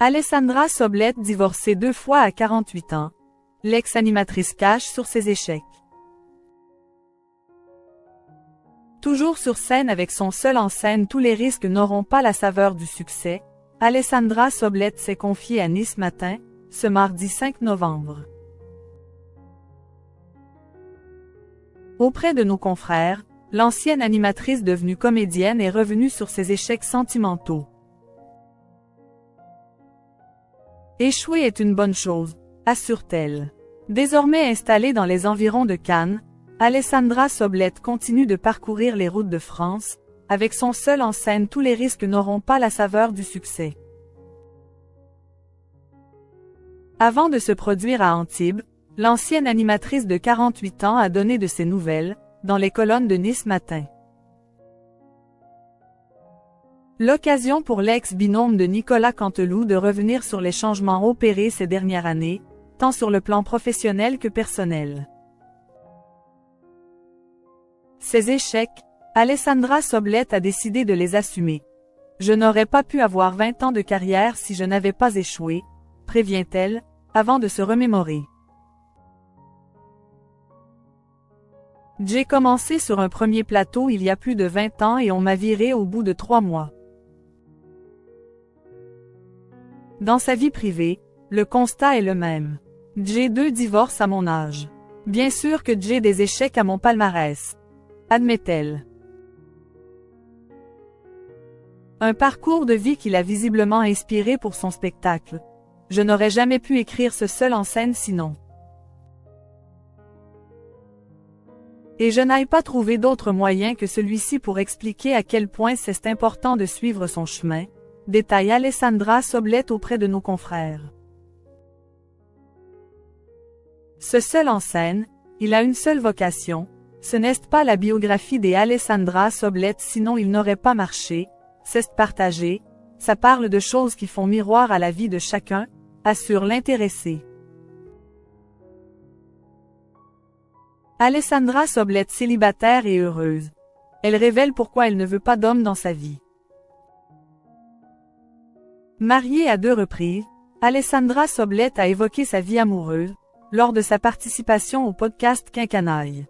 Alessandra Soblette divorcée 2 fois à 48 ans. L'ex-animatrice cache sur ses échecs. Toujours sur scène avec son seul en scène Tous les risques n'auront pas la saveur du succès, Alessandra Soblette s'est confiée à Nice Matin, ce mardi 5 novembre. Auprès de nos confrères, l'ancienne animatrice devenue comédienne est revenue sur ses échecs sentimentaux. Échouer est une bonne chose, assure-t-elle. Désormais installée dans les environs de Cannes, Alessandra Soblette continue de parcourir les routes de France, avec son seul en scène Tous les risques n'auront pas la saveur du succès. Avant de se produire à Antibes, l'ancienne animatrice de 48 ans a donné de ses nouvelles, dans les colonnes de Nice Matin. L'occasion pour l'ex-binôme de Nicolas Canteloup de revenir sur les changements opérés ces dernières années, tant sur le plan professionnel que personnel. Ces échecs, Alessandra Soblette a décidé de les assumer. Je n'aurais pas pu avoir 20 ans de carrière si je n'avais pas échoué, prévient-elle, avant de se remémorer. J'ai commencé sur un premier plateau il y a plus de 20 ans et on m'a viré au bout de 3 mois. Dans sa vie privée, le constat est le même. J'ai 2 divorces à mon âge. Bien sûr que j'ai des échecs à mon palmarès, admet-elle. Un parcours de vie qui l'a visiblement inspiré pour son spectacle. Je n'aurais jamais pu écrire ce seul en scène sinon. Et je n'ai pas trouvé d'autre moyen que celui-ci pour expliquer à quel point c'est important de suivre son chemin, détaille Alessandra Soblette auprès de nos confrères. Ce seul en scène, il a une seule vocation, ce n'est pas la biographie des Alessandra Soblette sinon il n'aurait pas marché, c'est partagé, ça parle de choses qui font miroir à la vie de chacun, assure l'intéressé. Alessandra Soblette célibataire et heureuse. Elle révèle pourquoi elle ne veut pas d'homme dans sa vie. Mariée à 2 reprises, Alessandra Soblette a évoqué sa vie amoureuse, lors de sa participation au podcast Quinquanaille.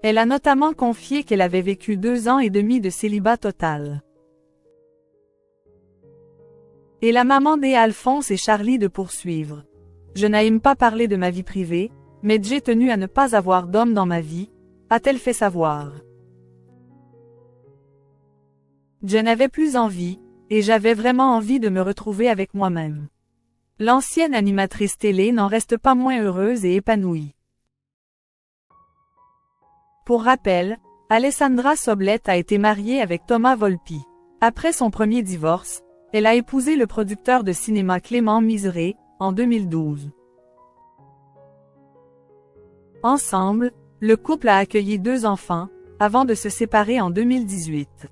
Elle a notamment confié qu'elle avait vécu 2 ans et demi de célibat total. Et la maman des Alphonse et Charlie de poursuivre. Je n'aime pas parler de ma vie privée, mais j'ai tenu à ne pas avoir d'homme dans ma vie, a-t-elle fait savoir. Je n'avais plus envie, et j'avais vraiment envie de me retrouver avec moi-même. L'ancienne animatrice télé n'en reste pas moins heureuse et épanouie. Pour rappel, Alessandra Soblette a été mariée avec Thomas Volpi. Après son premier divorce, elle a épousé le producteur de cinéma Clément Miseré, en 2012. Ensemble, le couple a accueilli 2 enfants, avant de se séparer en 2018.